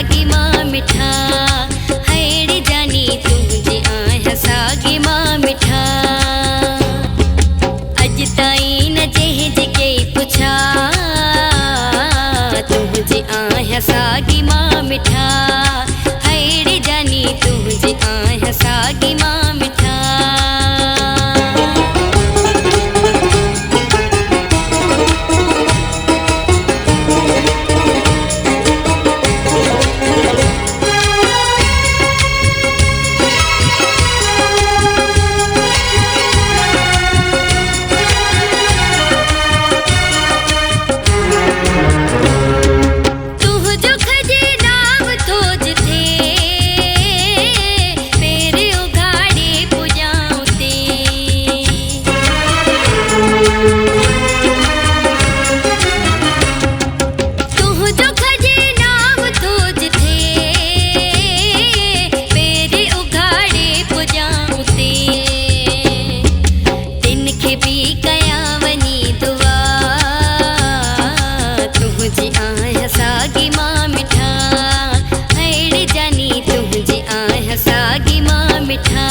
सागी मां मिठा हैड़ी जानी तुझे आया सागी मां मिठा अज ताई न जहेज के पुछा तुझे आया सागी मां मिठा हैड़ी जानी तुझे आया सागी मां मिठा सागी मां मिठा हैड़ी जानी तुझे आया सागी मां मिठा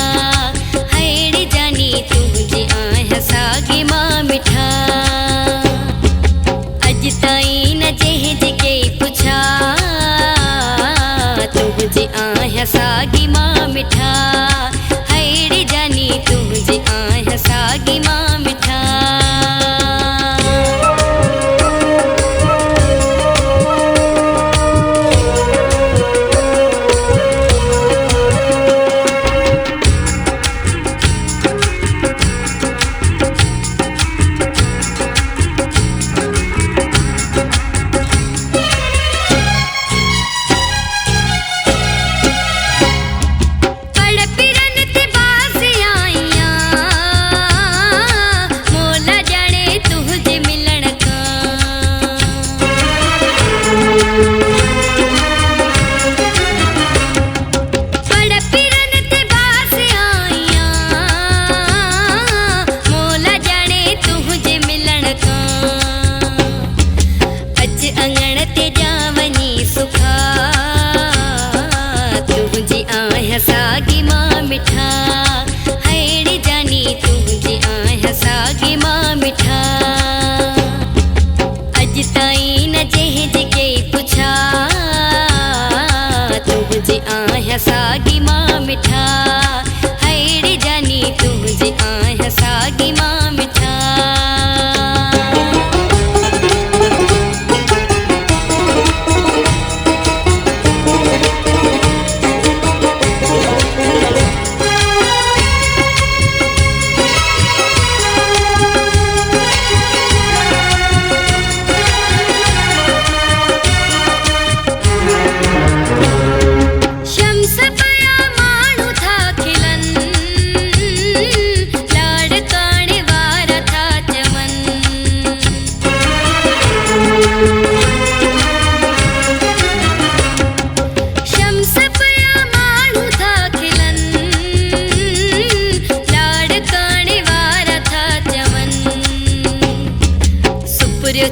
सागी मां मिठा हैड़ी जानी तुझे आया सागी मां मिठा अज ताई न जहेज के पुछा तुझे आया सागी मां मिठा हैड़ी जानी तुझे आया सागी मां मिठा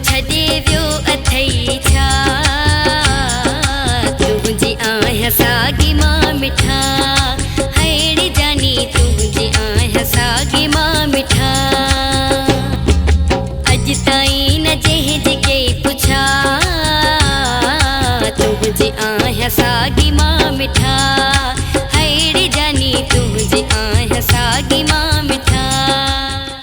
छॾे वियो अथई छा तुझे आया सागी मां मिठा हैड़ी जानी तुझे आया सागी मां मिठा अज ताई न जहेज के पुछा तुझे आया सागी मां मिठा